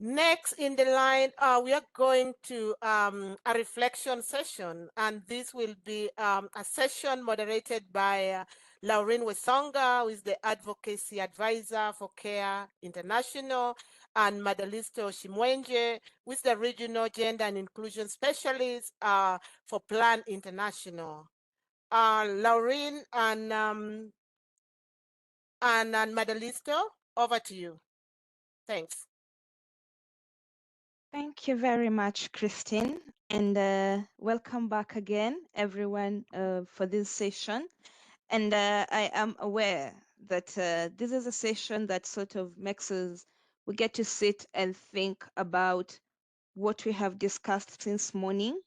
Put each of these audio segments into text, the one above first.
Next in the line, we are going to a reflection session, and this will be a session moderated by Laureen Wesonga, who is the Advocacy Advisor for CARE International, and Madalisto Shimwenje, who is the Regional Gender and Inclusion Specialist for Plan International. Laureen and Madalisto, over to you. Thanks. Thank you very much, Christine, and welcome back again, everyone, for this session. And I am aware that this is a session that sort of makes us, we get to sit and think about what we have discussed since morning.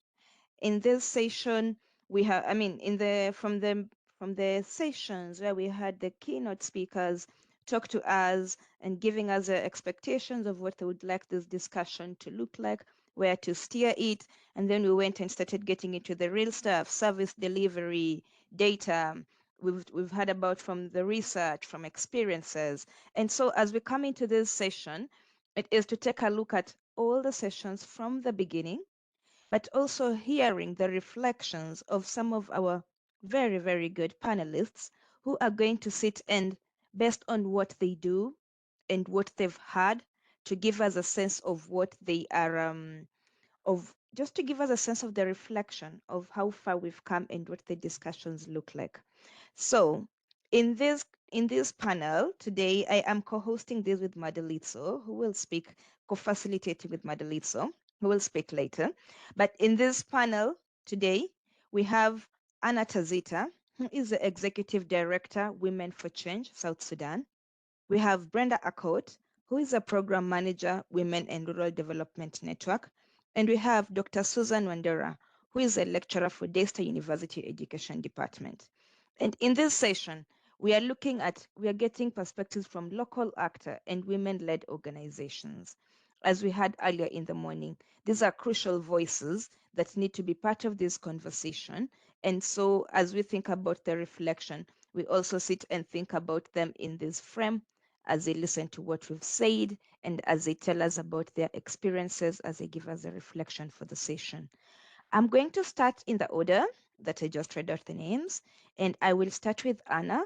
In this session, we have, from the sessions where we had the keynote speakers talk to us and giving us expectations of what they would like this discussion to look like, where to steer it, and then we went and started getting into the real stuff, service delivery, data. We've heard about from the research, from experiences. And so as we come into this session, it is to take a look at all the sessions from the beginning, but also hearing the reflections of some of our very, very good panelists who are going to sit and, based on what they do and what they've had, to give us a sense of what they are, just to give us a sense of the reflection of how far we've come and what the discussions look like. So in this panel today, I am co-hosting this with Madalitso, who will speak, co-facilitating with Madalitso, who will speak later. But in this panel today, we have Anna Tazita, who is the Executive Director, Women for Change, South Sudan. We have Brenda Akot, who is a Program Manager, Women and Rural Development Network. And we have Dr. Susan Wandera, who is a lecturer for Daystar University Education Department. And in this session, we are getting perspectives from local actor and women-led organizations. As we had earlier in the morning, these are crucial voices that need to be part of this conversation. And so as we think about the reflection, we also sit and think about them in this frame as they listen to what we've said and as they tell us about their experiences, as they give us a reflection for the session. I'm going to start in the order that I just read out the names, and I will start with Anna.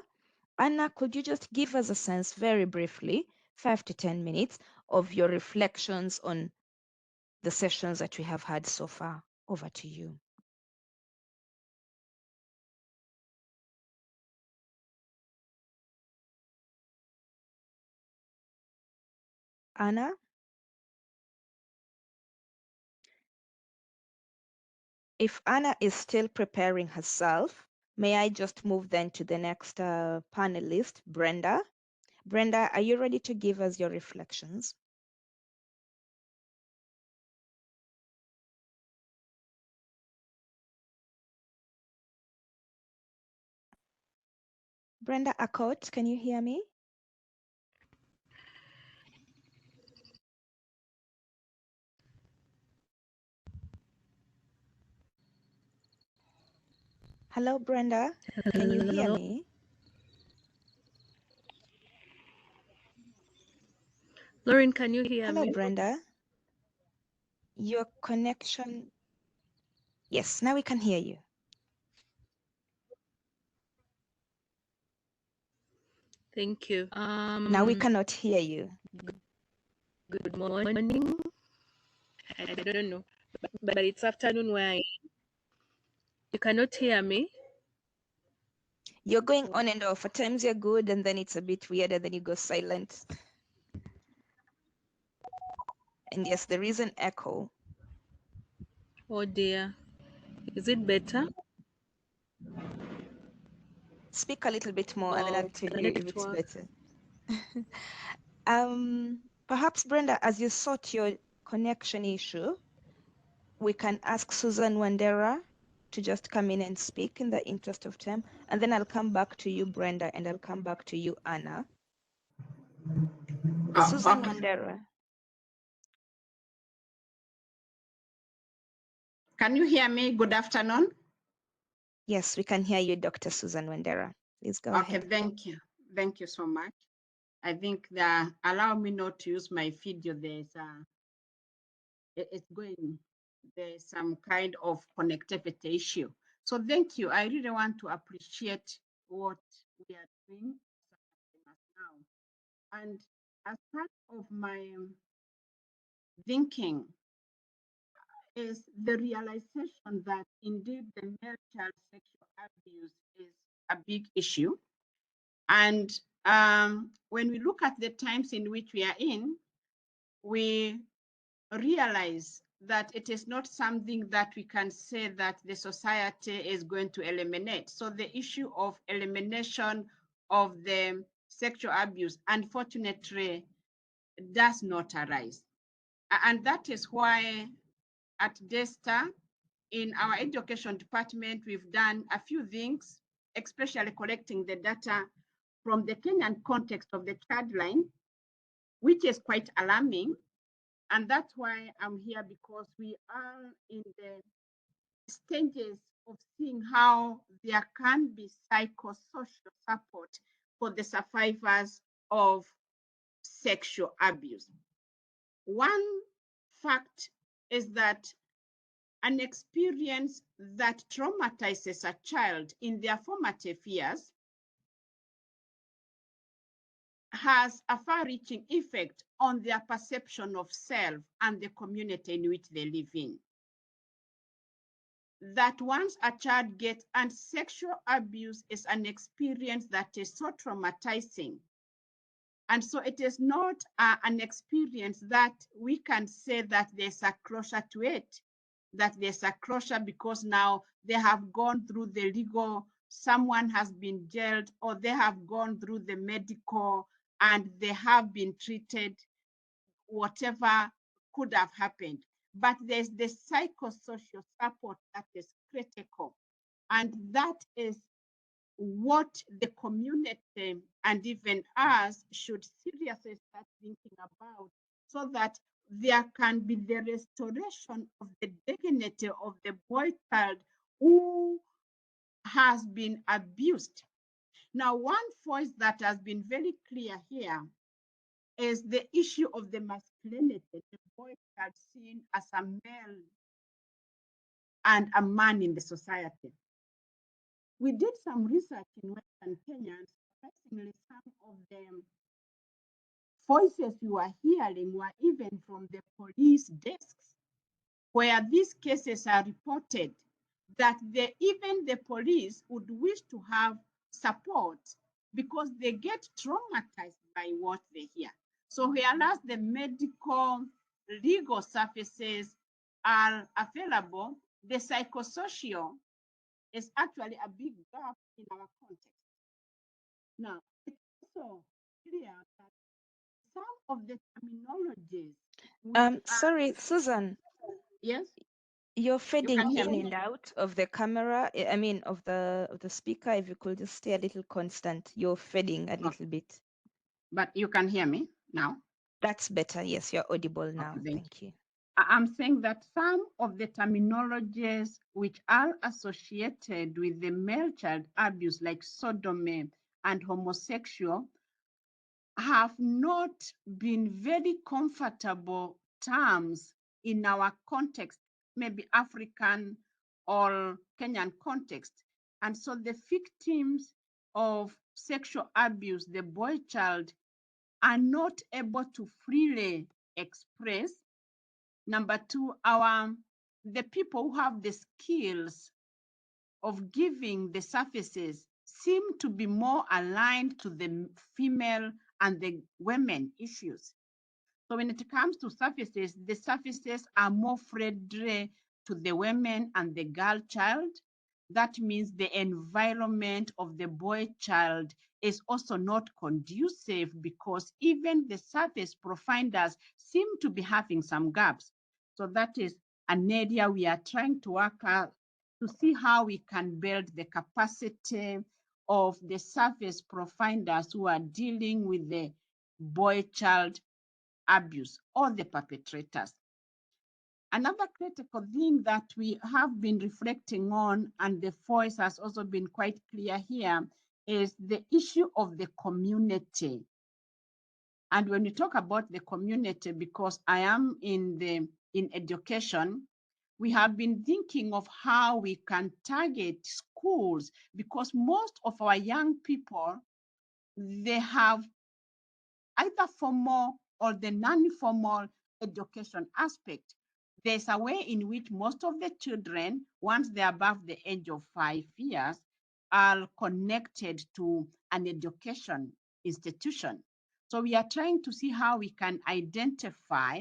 Anna, could you just give us a sense very briefly, 5 to 10 minutes, of your reflections on the sessions that we have had so far? Over to you. Anna? If Anna is still preparing herself, may I just move then to the next panelist, Brenda? Brenda, are you ready to give us your reflections? Brenda Akot, can you hear me? Hello, Brenda. Can you hear me? Lauren, can you hear Hello, me? Brenda. Your connection. Yes, now we can hear you. Thank you. Now we cannot hear you. Good morning. I don't know, but it's afternoon where I am. You cannot hear me? You're going on and off. At times you're good, and then it's a bit weird, and then you go silent. And yes, there is an echo. Oh dear. Is it better? Speak a little bit more, and then I'll tell you if it's better. Perhaps, Brenda, as you sort your connection issue, we can ask Susan Wandera to just come in and speak in the interest of time. And then I'll come back to you, Brenda, and I'll come back to you, Anna. Susan Wandera. Can you hear me? Good afternoon. Yes, we can hear you, Dr. Susan Wandera. Please go ahead. Okay, thank you. Thank you so much. I think allow me not to use my video. There's it's going, there's some kind of connectivity issue. So thank you. I really want to appreciate what we are doing now. And as part of my thinking is the realization that indeed the male child sexual abuse is a big issue. And when we look at the times in which we are in, we realize that it is not something that we can say that the society is going to eliminate. So the issue of elimination of the sexual abuse, unfortunately, does not arise. And that is why at DESTA, in our education department, we've done a few things, especially collecting the data from the Kenyan context of the child line, which is quite alarming. And that's why I'm here, because we are in the stages of seeing how there can be psychosocial support for the survivors of sexual abuse. One fact is that an experience that traumatizes a child in their formative years has a far-reaching effect on their perception of self and the community in which they live in. That once a child gets, and sexual abuse is an experience that is so traumatizing. And so it is not an experience that we can say that there's a closure to it, that there's a closure because now they have gone through the legal, someone has been jailed, or they have gone through the medical and they have been treated, whatever could have happened. But there's the psychosocial support that is critical. And that is what the community and even us should seriously start thinking about, so that there can be the restoration of the dignity of the boy child who has been abused. Now, one voice that has been very clear here is the issue of the masculinity, the boy child seen as a male and a man in the society. We did some research in Western Kenya, and surprisingly, some of the voices you are hearing were even from the police desks, where these cases are reported, that even the police would wish to have support because they get traumatized by what they hear. So whereas the medical legal services are available, the psychosocial is actually a big gap in our context. Now, it's also clear that some of the terminologies Sorry, Susan, yes, you're you fading can hear in me, and out of the camera. I mean, of the speaker. If you could just stay a little constant, you're fading a little bit. but you can hear me now. That's better. Yes, you're audible now. Okay, Thank you. I'm saying that some of the terminologies which are associated with the male child abuse, like sodomy and homosexual, have not been very comfortable terms in our context, maybe African or Kenyan context. And so the victims of sexual abuse, the boy child, are not able to freely express. Number two, the people who have the skills of giving the services seem to be more aligned to the female and the women issues. So when it comes to services, the services are more friendly to the women and the girl child. That means the environment of the boy child is also not conducive, because even the service providers seem to be having some gaps. So that is an area we are trying to work out to see how we can build the capacity of the service providers who are dealing with the boy child abuse or the perpetrators. Another critical thing that we have been reflecting on, and the voice has also been quite clear here, is the issue of the community. And when we talk about the community, because I am in the in education, we have been thinking of how we can target schools, because most of our young people, they have either formal or the non-formal education aspect. There's a way in which most of the children, once they're above the age of 5 years, are connected to an education institution. So we are trying to see how we can identify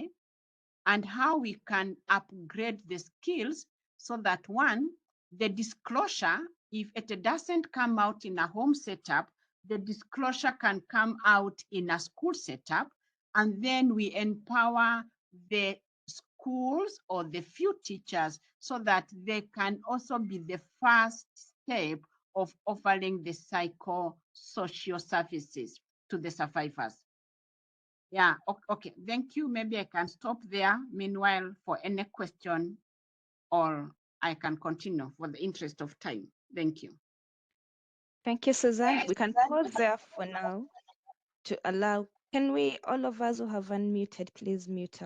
and how we can upgrade the skills so that, one, the disclosure, if it doesn't come out in a home setup, the disclosure can come out in a school setup, and then we empower the schools or the few teachers so that they can also be the first step of offering the psychosocial services to the survivors. Yeah, okay, thank you. Maybe I can stop there. Meanwhile, for any question, or I can continue for the interest of time. Thank you. Thank you, Susan. We can pause there for now to allow. Can we, all of us who have unmuted, please mute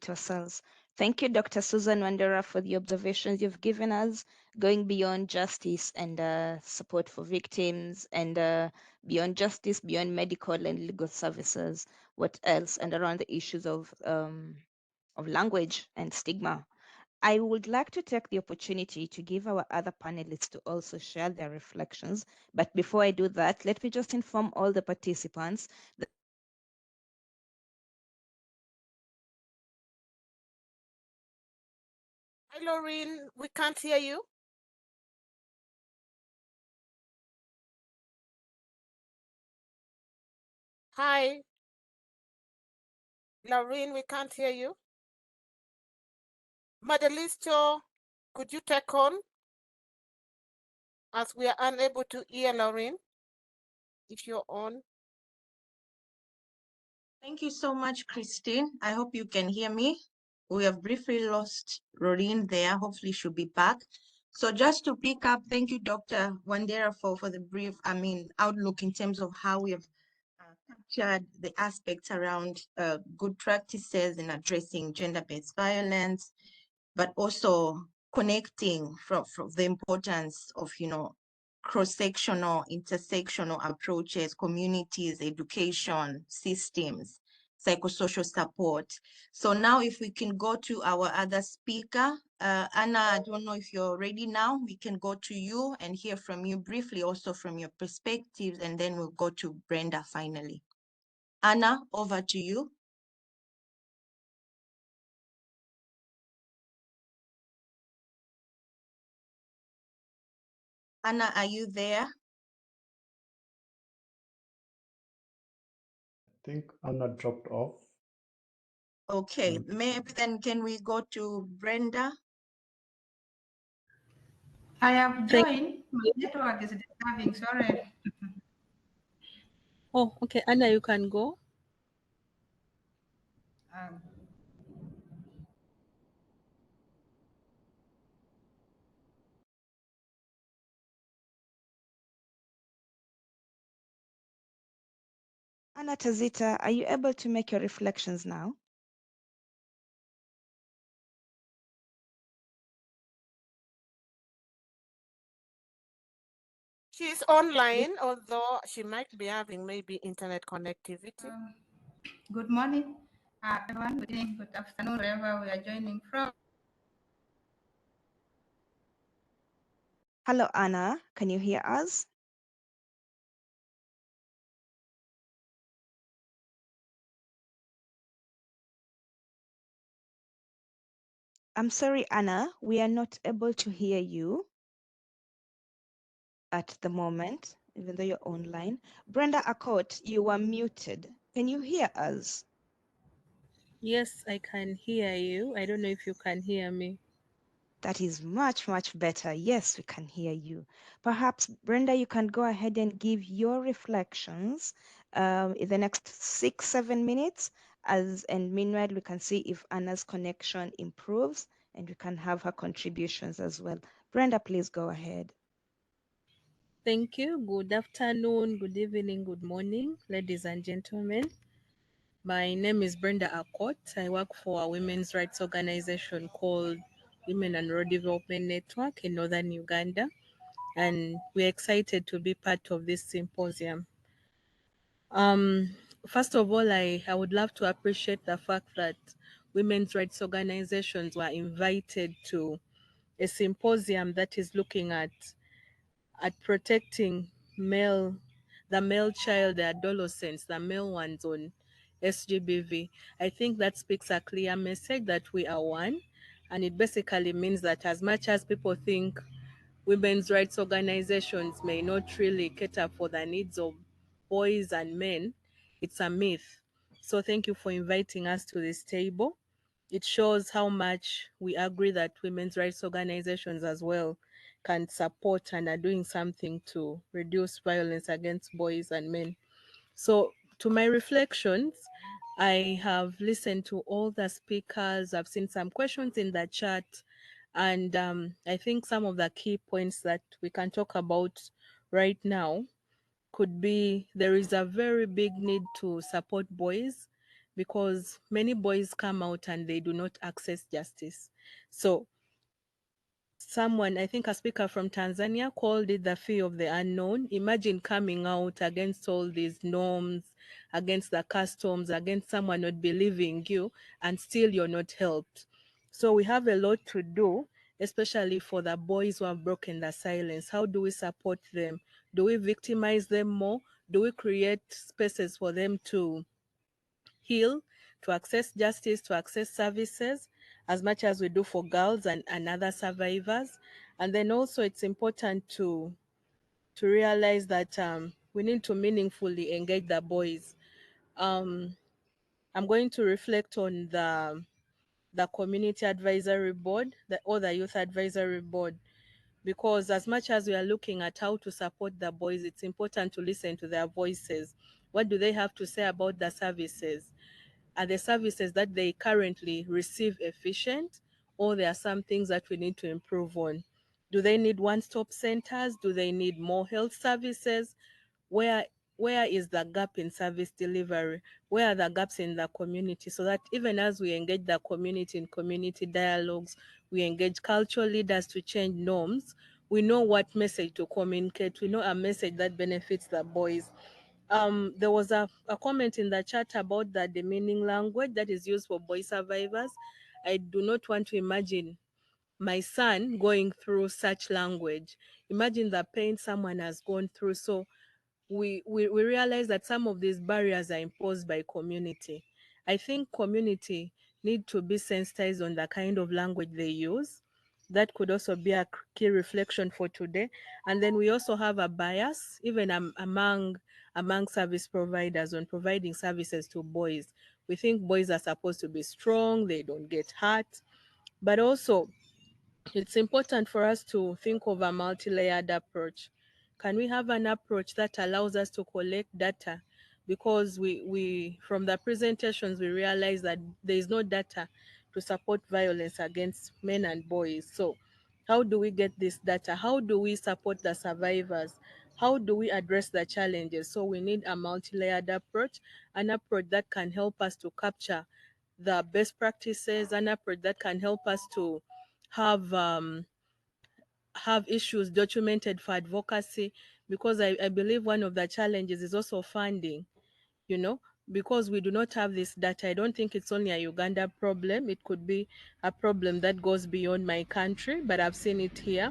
ourselves. Thank you, Dr. Susan Wandera, for the observations you've given us, going beyond justice and support for victims, and beyond justice, beyond medical and legal services. What else? And around the issues of language and stigma. I would like to take the opportunity to give our other panelists to also share their reflections. But before I do that, let me just inform all the participants that Hi, Laureen. We can't hear you. Hi. Laureen, we can't hear you. Madalisto, could you take on, as we are unable to hear Laureen, if you're on? Thank you so much, Christine. I hope you can hear me. We have briefly lost Rorin there. Hopefully she'll be back. So just to pick up, thank you, Dr. Wandera, for the brief, outlook in terms of how we have captured the aspects around good practices in addressing gender-based violence, but also connecting from the importance of, cross-sectional, intersectional approaches, communities, education, systems, psychosocial support. So now if we can go to our other speaker, Anna, I don't know if you're ready now, we can go to you and hear from you briefly also from your perspectives, and then we'll go to Brenda finally. Anna, over to you. Anna, are you there? I think Anna dropped off. Okay, maybe then can we go to Brenda? I have joined. My network is disturbing. Sorry. Oh, okay. Anna, you can go. Um, Anna Tazita, are you able to make your reflections now? She's online, although she might be having maybe internet connectivity. Good morning, everyone. Good evening, good afternoon, wherever we are joining from. Hello, Anna. Can you hear us? I'm sorry, Anna. We are not able to hear you at the moment, even though you're online. Brenda Akot, you are muted. Can you hear us? Yes, I can hear you. I don't know if you can hear me. That is much, much better. Yes, we can hear you. Perhaps, Brenda, you can go ahead and give your reflections in the next 6-7 minutes. And meanwhile, we can see if Anna's connection improves and we can have her contributions as well. Brenda, please go ahead. Thank you. Good afternoon, good evening, good morning, ladies and gentlemen. My name is Brenda Akot. I work for a women's rights organization called Women and Rural Development Network in northern Uganda, and we're excited to be part of this symposium. Um, First of all, I would love to appreciate the fact that women's rights organizations were invited to a symposium that is looking at protecting the male child, the adolescents, the male ones on SGBV. I think that speaks a clear message that we are one. And it basically means that as much as people think women's rights organizations may not really cater for the needs of boys and men, it's a myth. So thank you for inviting us to this table. It shows how much we agree that women's rights organizations as well can support and are doing something to reduce violence against boys and men. So, to my reflections, I have listened to all the speakers. I've seen some questions in the chat, and I think some of the key points that we can talk about right now could be there is a very big need to support boys because many boys come out and they do not access justice. So someone, I think a speaker from Tanzania, called it the fear of the unknown. Imagine coming out against all these norms, against the customs, against someone not believing you, and still you're not helped. So we have a lot to do, especially for the boys who have broken the silence. How do we support them? Do we victimize them more? Do we create spaces for them to heal, to access justice, to access services, as much as we do for girls and other survivors? And then also it's important to realize that we need to meaningfully engage the boys. Um, I'm going to reflect on the community advisory board, or the youth advisory board, because as much as we are looking at how to support the boys, it's important to listen to their voices. What do they have to say about the services? Are the services that they currently receive efficient, or there are some things that we need to improve on? Do they need one-stop centers? Do they need more health services? Where where is the gap in service delivery? Where are the gaps in the community? So that even as we engage the community in community dialogues, we engage cultural leaders to change norms, we know what message to communicate. We know a message that benefits the boys. There was a comment in the chat about the demeaning language that is used for boy survivors. I do not want to imagine my son going through such language. Imagine the pain someone has gone through. So we realize that some of these barriers are imposed by community. I think community need to be sensitized on the kind of language they use. That could also be a key reflection for today. And then we also have a bias, even among service providers on providing services to boys. We think boys are supposed to be strong, they don't get hurt, but also it's important for us to think of a multi-layered approach. Can we have an approach that allows us to collect data? Because we from the presentations, we realize that there is no data to support violence against men and boys. So how do we get this data? How do we support the survivors? How do we address the challenges? So we need a multi-layered approach, an approach that can help us to capture the best practices, an approach that can help us to have have issues documented for advocacy, because I believe one of the challenges is also funding, you know, because we do not have this data. I don't think it's only a Uganda problem. It could be a problem that goes beyond my country, but I've seen it here.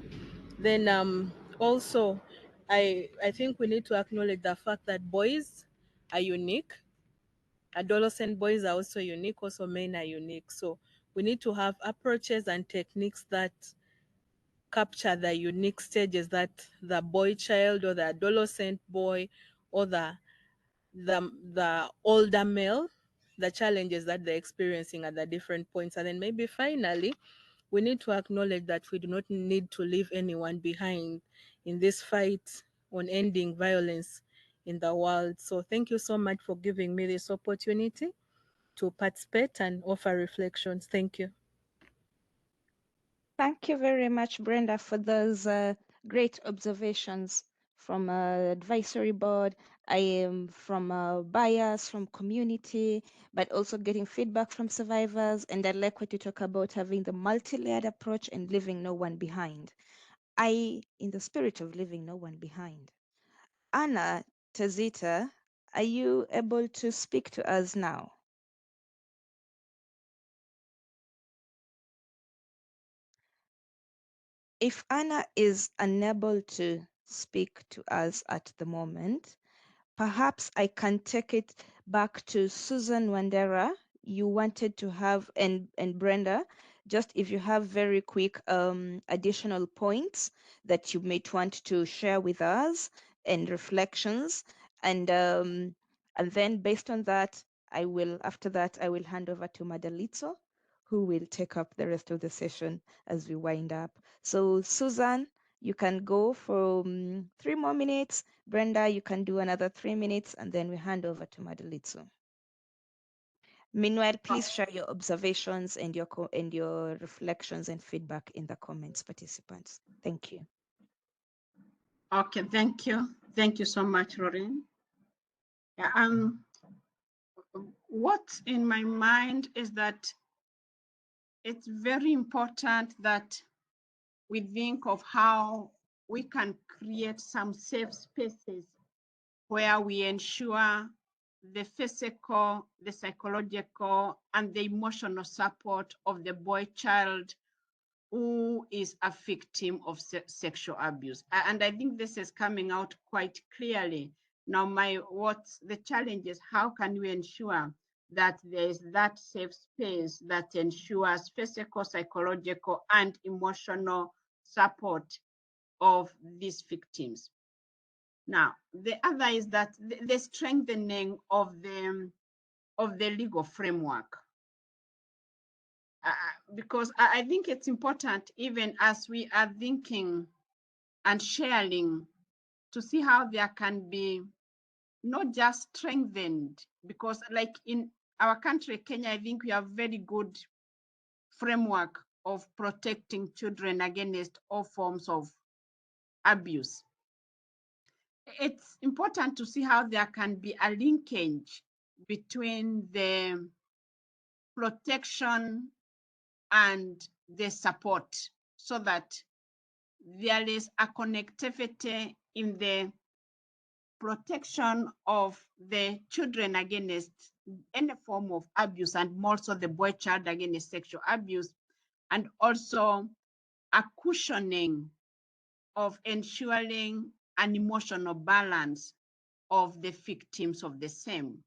Then also I think we need to acknowledge the fact that boys are unique. Adolescent boys are also unique, also men are unique. So we need to have approaches and techniques that capture the unique stages that the boy child or the adolescent boy or the older male, the challenges that they're experiencing at the different points. And then maybe finally, we need to acknowledge that we do not need to leave anyone behind in this fight on ending violence in the world. So thank you so much for giving me this opportunity to participate and offer reflections. Thank you. Thank you very much, Brenda, for those great observations from advisory board I am from buyers, from community, but also getting feedback from survivors. And I like what you talk about having the multi-layered approach and leaving no one behind. In the spirit of leaving no one behind, Anna Tazita, are you able to speak to us now? If Anna is unable to speak to us at the moment, perhaps I can take it back to Susan Wandera. You wanted to have, and Brenda, just if you have very quick additional points that you might want to share with us and reflections. And then based on that, after that, I will hand over to Madalitso, who will take up the rest of the session as we wind up. So Susan, you can go for 3 more minutes. Brenda, you can do another 3 minutes, and then we hand over to Madalitso. Meanwhile, please share your observations and your reflections and feedback in the comments, participants. Thank you. Okay, thank you. Thank you so much, Rorin. Yeah, what's in my mind is that it's very important that we think of how we can create some safe spaces where we ensure the physical, the psychological, and the emotional support of the boy child who is a victim of sexual abuse. And I think this is coming out quite clearly. Now, what's the challenge is how can we ensure that there is that safe space that ensures physical, psychological, and emotional support of these victims. Now, the other is that the strengthening of the legal framework. Because I think it's important, even as we are thinking and sharing, to see how there can be not just strengthened, because like in our country, Kenya, I think we have very good framework of protecting children against all forms of abuse. It's important to see how there can be a linkage between the protection and the support, so that there is a connectivity in the protection of the children against any form of abuse, and more so the boy child against sexual abuse, and also a cushioning of ensuring an emotional balance of the victims of the same.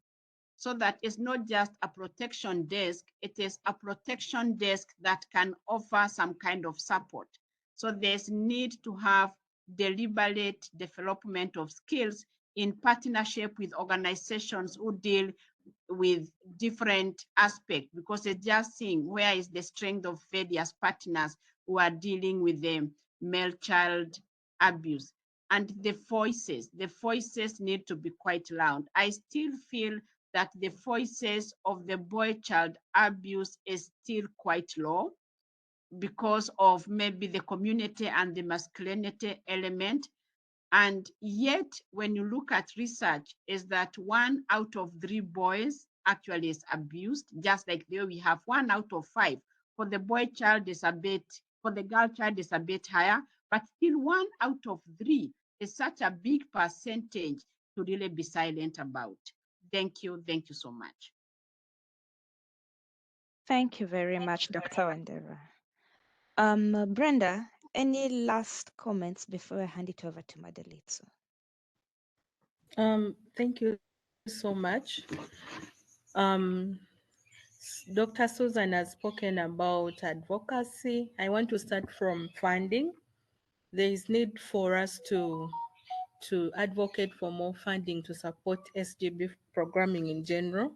So that it's not just a protection desk, it is a protection desk that can offer some kind of support. So there's need to have deliberate development of skills in partnership with organizations who deal with different aspects, because it's just seeing where is the strength of various partners who are dealing with the male child abuse. And the voices need to be quite loud. I still feel that the voices of the boy child abuse is still quite low because of maybe the community and the masculinity element. And yet, when you look at research, is that 1 out of 3 boys actually is abused, just like there we have 1 out of 5. For the boy child is for the girl child is a bit higher, but still 1 out of 3 is such a big percentage to really be silent about. Thank you so much. Thank you very much, Dr. Wandera. Brenda, any last comments before I hand it over to Madalitso? Thank you so much. Um, Dr. Susan has spoken about advocacy. I want to start from funding. There is need for us to advocate for more funding to support SGB programming in general,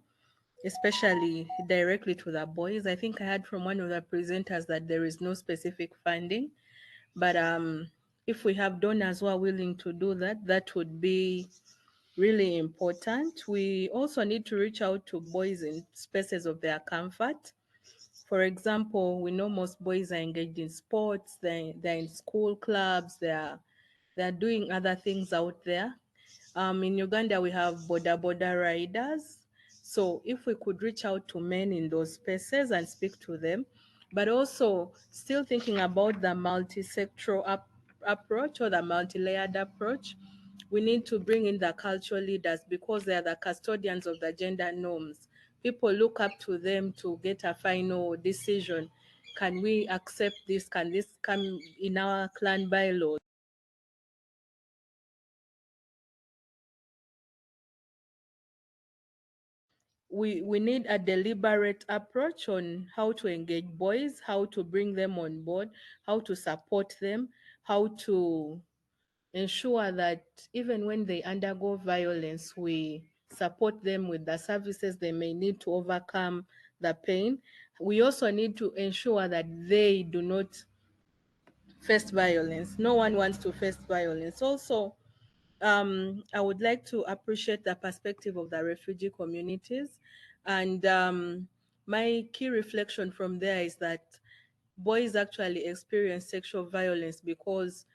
especially directly to the boys. I think I heard from one of the presenters that there is no specific funding, but if we have donors who are willing to do that, that would be really important. We also need to reach out to boys in spaces of their comfort. For example, we know most boys are engaged in sports, they're in school clubs, they're doing other things out there. In Uganda, we have border riders. So if we could reach out to men in those spaces and speak to them, but also still thinking about the multi-sectoral approach or the multi-layered approach, we need to bring in the cultural leaders because they are the custodians of the gender norms. People look up to them to get a final decision. Can we accept this? Can this come in our clan bylaws? We need a deliberate approach on how to engage boys, how to bring them on board, how to support them, how to ensure that even when they undergo violence, we support them with the services they may need to overcome the pain. We also need to ensure that they do not face violence. No one wants to face violence. Also, I would like to appreciate the perspective of the refugee communities. And my key reflection from there is that boys actually experience sexual violence because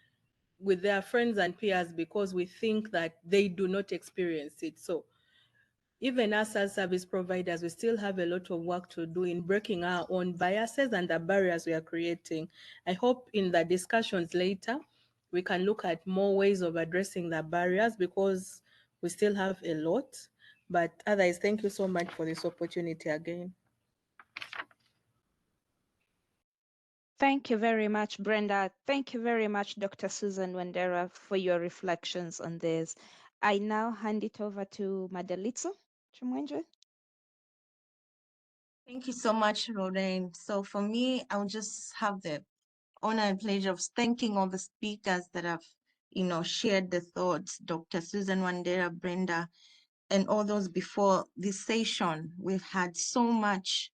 with their friends and peers because we think that they do not experience it. So even us as service providers, we still have a lot of work to do in breaking our own biases and the barriers we are creating. I hope in the discussions later, we can look at more ways of addressing the barriers because we still have a lot. But otherwise, thank you so much for this opportunity again. Thank you very much, Brenda. Thank you very much, Dr. Susan Wandera, for your reflections on this. I now hand it over to Madalitso Chimwenje. Thank you so much, Lorraine. So for me, I'll just have the honor and pleasure of thanking all the speakers that have, shared the thoughts, Dr. Susan Wandera, Brenda, and all those before this session. We've had so much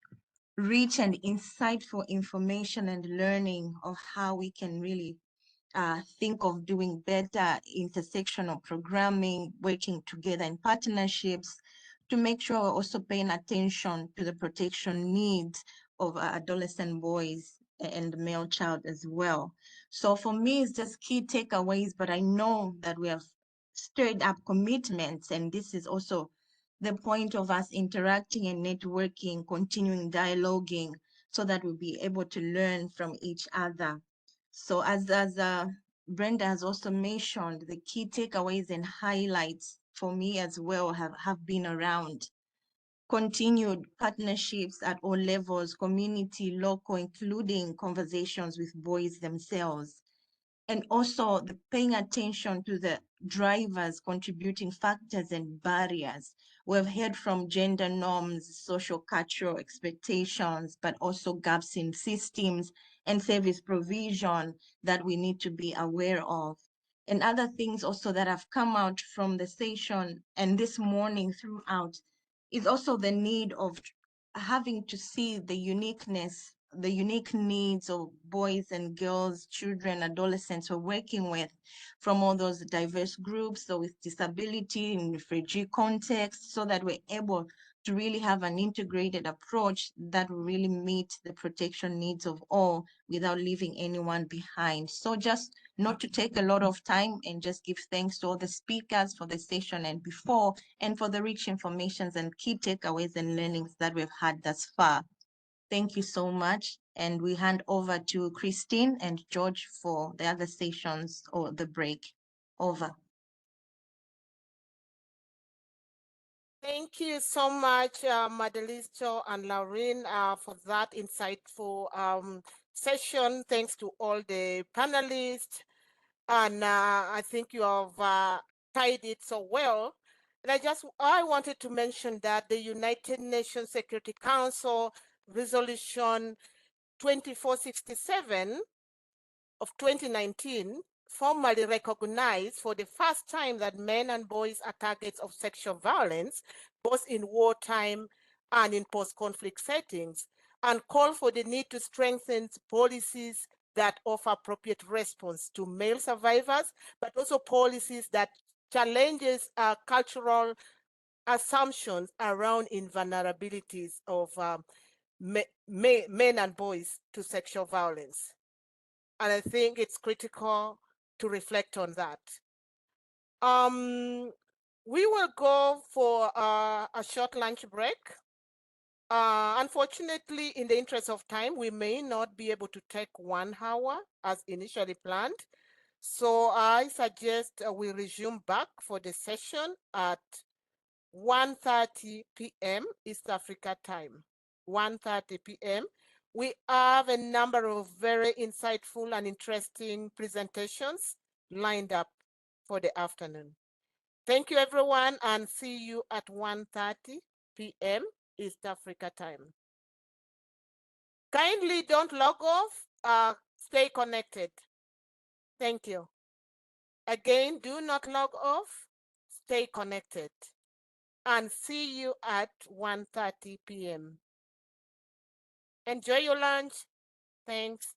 rich and insightful information and learning of how we can really think of doing better intersectional programming, working together in partnerships to make sure we're also paying attention to the protection needs of adolescent boys and the male child as well. So for me, it's just key takeaways, but I know that we have stirred up commitments, and this is also the point of us interacting and networking, continuing dialoguing, so that we'll be able to learn from each other. So as Brenda has also mentioned, the key takeaways and highlights for me as well have been around continued partnerships at all levels, community, local, including conversations with boys themselves. And also the paying attention to the drivers, contributing factors and barriers. We've heard from gender norms, social cultural expectations, but also gaps in systems and service provision that we need to be aware of. And other things also that have come out from the session and this morning throughout is also the need of having to see the uniqueness, the unique needs of boys and girls, children, adolescents we're working with from all those diverse groups, so with disability in refugee context, so that we're able to really have an integrated approach that will really meet the protection needs of all without leaving anyone behind. So just not to take a lot of time and just give thanks to all the speakers for the session and before, and for the rich informations and key takeaways and learnings that we've had thus far. Thank you so much. And we hand over to Christine and George for the other sessions or the break. Over. Thank you so much, Madalisto and Laureen, for that insightful session. Thanks to all the panelists. And I think you have tied it so well. And I wanted to mention that the United Nations Security Council Resolution 2467 of 2019 formally recognized for the first time that men and boys are targets of sexual violence, both in wartime and in post-conflict settings, and called for the need to strengthen policies that offer appropriate response to male survivors, but also policies that challenges cultural assumptions around invulnerabilities of men and boys to sexual violence. And I think it's critical to reflect on that. We will go for a short lunch break. Unfortunately, in the interest of time, we may not be able to take 1 hour as initially planned. So I suggest we resume back for the session at 1:30 p.m. East Africa time. 1:30 p.m. We have a number of very insightful and interesting presentations lined up for the afternoon. Thank you, everyone, and see you at 1:30 p.m. East Africa time. Kindly don't log off. Stay connected. Thank you. Again, do not log off. Stay connected. And see you at 1:30 p.m. Enjoy your lunch. Thanks.